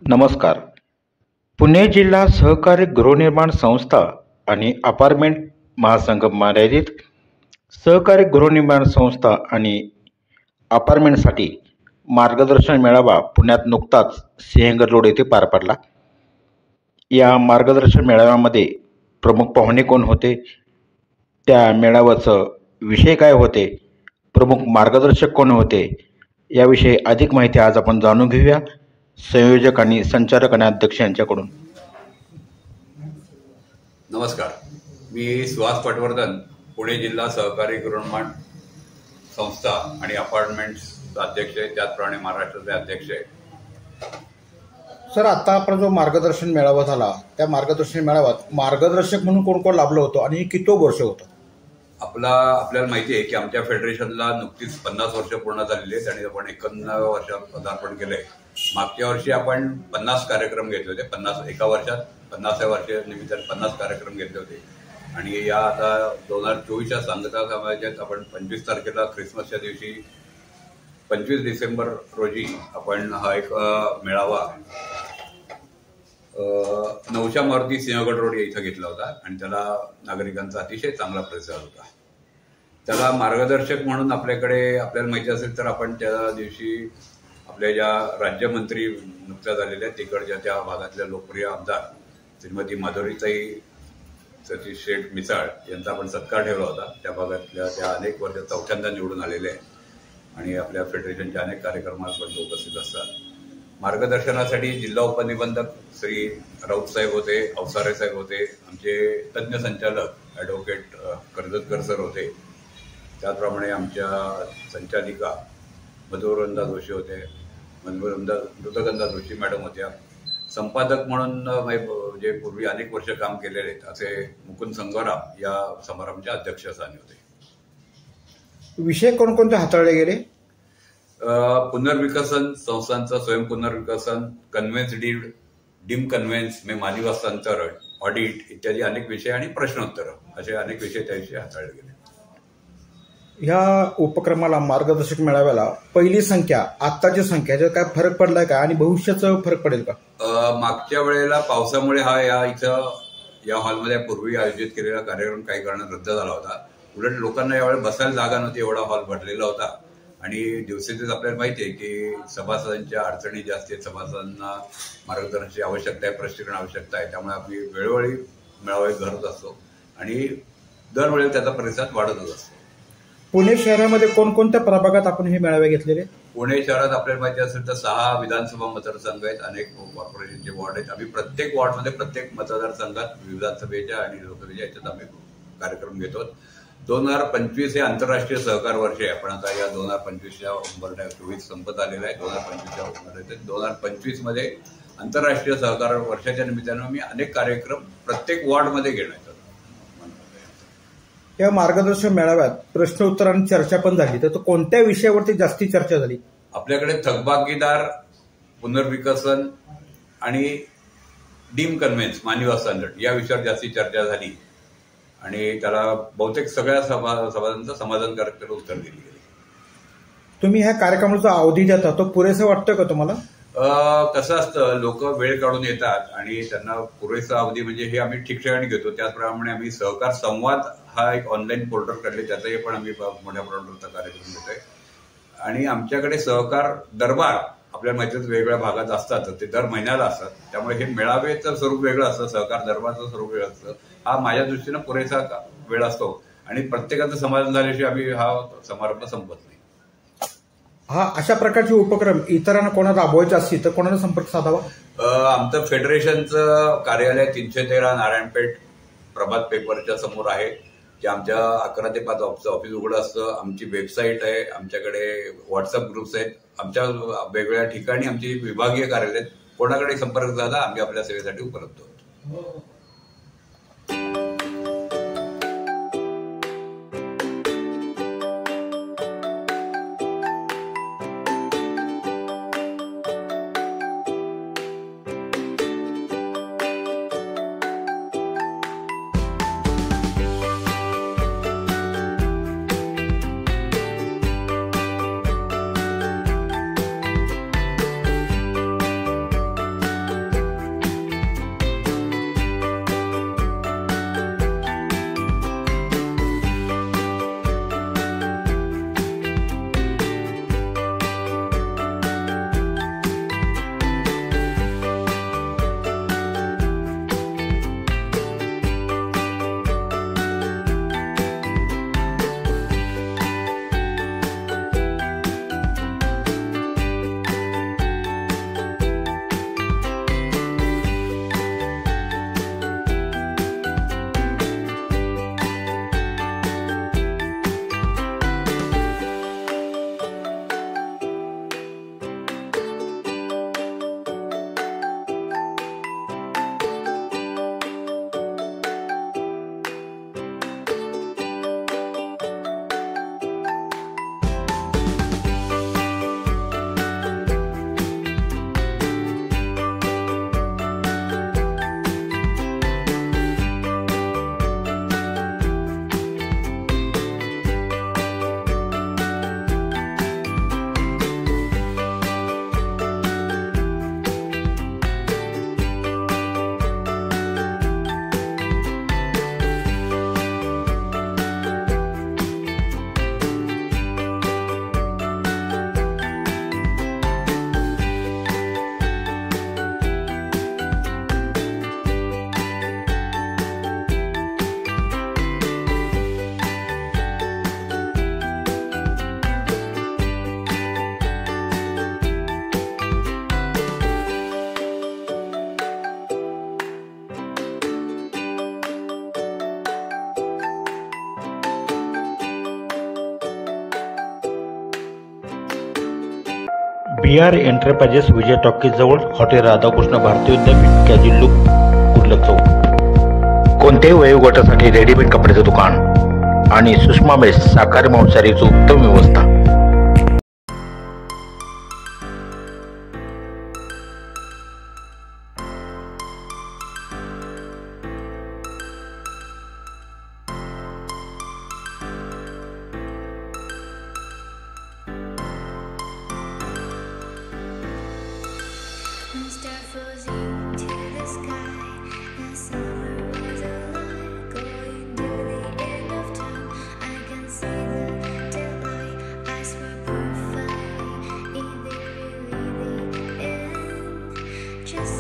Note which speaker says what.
Speaker 1: नमस्कार. पुणे जिल्हा सहकारी गृहनिर्माण संस्था आणि अपार्टमेंट महासंघ मर्यादित सहकारी गृहनिर्माण संस्था आणि अपार्टमेंटसाठी मार्गदर्शन मेळावा पुण्यात नुकताच सिंहगड रोड येथे पार पडला. या मार्गदर्शन मेळाव्यामध्ये प्रमुख पाहुणे कोण होते, त्या मेळाव्याचं विषय काय होते, प्रमुख मार्गदर्शक कोण होते, याविषयी अधिक माहिती आज आपण जाणून घेऊया संयोजक आणि संचालक आणि अध्यक्ष यांच्याकडून.
Speaker 2: नमस्कार, मी सुहास पटवर्धन, पुणे जिल्हा सहकारी गृहनिर्माण संस्था आणि अपार्टमेंट्सचा अध्यक्ष आहे, त्याचप्रमाणे महाराष्ट्राचे अध्यक्ष आहे.
Speaker 3: सर, आता आपण जो मार्गदर्शन मेळावा झाला त्या मार्गदर्शन मेळाव्यात मार्गदर्शक म्हणून कोण कोण लाभलं होतं आणि किती वर्ष होतं?
Speaker 2: आपल्याला माहिती आहे की आमच्या फेडरेशनला नुकतीच 50 वर्ष पूर्ण झालेली आहेत आणि आपण 51 वर्षात पदार्पण केलंय. मागच्या वर्षी आपण 50 कार्यक्रम घेतले होते. 50 एका वर्षात 50व्या वर्षानिमित्ताने 50 कार्यक्रम घेतले होते. आणि या आता 2024च्या सांगता समाजात आपण 25 तारखेला ख्रिसमसच्या दिवशी 25 डिसेंबर रोजी आपण हा एक मेळावा नवशा मारुती सिंहगड रोड इथं घेतला होता आणि त्याला नागरिकांचा अतिशय चांगला प्रतिसाद होता. त्याला मार्गदर्शक म्हणून आपल्याला माहिती असेल तर आपण त्या दिवशी आपल्या ज्या राज्यमंत्री नुकत्याच झालेल्या तिकडच्या त्या भागातल्या लोकप्रिय आमदार श्रीमती माधुरीताई सतीश शेठ मिसाळ यांचा आपण सत्कार ठेवला होता. त्या भागातल्या त्या अनेक वर्ष चौथ्यांदा निवडून आलेले आहे आणि आपल्या फेडरेशनच्या अनेक कार्यक्रमात पण उपस्थित असतात. मार्गदर्शनासाठी जिल्हा उपनिबंधक श्री राऊत साहेब होते, अवसारे साहेब होते, आमचे तज्ज्ञ संचालक ॲडव्होकेट कर्जतकर सर होते, त्याचप्रमाणे आमच्या संचालिका मधुरंदा जोशी होते, मृदगंधा जोशी मॅडम होत्या. संपादक म्हणून जे पूर्वी अनेक वर्ष काम केलेले असे मुकुंद संगोराम या समारंभाच्या अध्यक्षस्थानी होते.
Speaker 3: विषय कोणकोणते हाताळले गेले?
Speaker 2: पुनर्विकसन संस्थांचं स्वयं पुनर्विकसन, कन्व्हेन्स डीम कन्व्हेन्स में माली हस्तांतरण, ऑडिट इत्यादी अनेक विषय आणि प्रश्नोत्तर असे अनेक विषय त्याविषयी हाताळले गेले.
Speaker 3: ह्या उपक्रमाला मार्गदर्शक मेळाव्याला पहिली संख्या आत्ताची संख्या याच्यात काय फरक पडलाय का आणि भविष्याचा फरक पडेल का?
Speaker 2: मागच्या वेळेला पावसामुळे या हॉलमध्ये पूर्वी आयोजित केलेला कार्यक्रम काही कारणाने रद्द झाला होता. उलट लोकांना यावेळी बसायला जागा नव्हती, एवढा हॉल भरलेला होता. आणि दिवसेदिवस आपल्याला माहिती आहे की सभासदांच्या अडचणी जास्त आहेत, सभासदांना मार्गदर्शनाची आवश्यकता आहे, प्रशिक्षण आवश्यकता आहे. त्यामुळे आम्ही वेळोवेळी मेळावे घडत असतो आणि दरवेळी त्याचा प्रतिसाद वाढतच असतो.
Speaker 3: पुणे शहरामध्ये कोणकोणत्या प्रभागात आपण हे मेळावे घेतलेले?
Speaker 2: पुणे शहरात आपल्याला माहिती असेल तर 6 विधानसभा मतदारसंघ आहेत, अनेक कॉर्पोरेशनचे वॉर्ड आहेत. आम्ही प्रत्येक वॉर्डमध्ये प्रत्येक मतदारसंघात विधानसभेच्या आणि लोकसभेच्या याच्यात आम्ही कार्यक्रम घेतो. 2025 हे आंतरराष्ट्रीय सहकार वर्ष आहे. आपण आता या 2025च्या 2024 संपत आलेला आहे. 2025च्या 2025 मध्ये आंतरराष्ट्रीय सहकार वर्षाच्या निमित्तानं आम्ही अनेक कार्यक्रम प्रत्येक वॉर्डमध्ये घेण्यात येतात.
Speaker 3: या मार्गदर्शन मेळाव्यात प्रश्न उत्तर आणि चर्चा पण झाली, तर कोणत्या विषयावरती जास्ती चर्चा झाली?
Speaker 2: आपल्याकडे थकबाकीदार, पुनर्विकसन आणि डीम कन्व्हेन्स मानी हस्तांतरण या विषयावर जास्ती चर्चा झाली आणि त्याला बहुतेक सगळ्या सभासदांचं समाधानकारक उत्तर दिली गेली.
Speaker 3: तुम्ही ह्या कार्यक्रमाचा अवधी देता, तो पुरेसा वाटतो का तुम्हाला?
Speaker 2: कसं असतं, लोक वेळ काढून येतात आणि त्यांना पुरेसा अवधी म्हणजे हे आम्ही ठिकठिकाणी घेतो. त्याचप्रमाणे आम्ही सहकार संवाद हा एक ऑनलाईन पोर्टल काढले, त्याचाही पण आम्ही मोठ्या प्रमाणावरचा कार्यक्रम घेतोय. आणि आमच्याकडे सहकार दरबार आपल्या माहितीच वेगवेगळ्या भागात असतात, ते दर महिन्याला असतात. त्यामुळे हे मेळावेचं स्वरूप वेगळं असतं, सहकार दरबारचं स्वरूप वेगळं असतं. हा माझ्या दृष्टीनं पुरेसा वेळ असतो आणि प्रत्येकाचं समाधान झाल्याशिवाय आम्ही हा समारंभ संपत नाही.
Speaker 3: हा अशा प्रकारचे उपक्रम इतरांना कोणाला राबवायचे असतील तर कोणाला संपर्क साधावा?
Speaker 2: आमचं फेडरेशनचं कार्यालय 313 नारायणपेठ प्रभात पेपरच्या समोर आहे, जे आमच्या 11 ते 5 ऑफिस उघडं असतं. आमची वेबसाईट आहे, आमच्याकडे व्हॉट्सअप ग्रुप्स आहेत, आमच्या वेगवेगळ्या ठिकाणी आमची विभागीय कार्यालय आहेत. कोणाकडे संपर्क झाला आम्ही आपल्या सेवेसाठी उपलब्ध आहोत.
Speaker 1: BR एंटरप्राइजेस विजय टॉकीज जवळ हॉटेल राधाकृष्ण भारतीय विद्यापीठ कॅज्युअल लुक कुर्ला चौक. कोणत्याही वयोगटासाठी रेडीमेड कपड्याचं दुकान आणि सुषमा मेस शाकाहारी मांसाहारीची उत्तम व्यवस्था.
Speaker 4: Just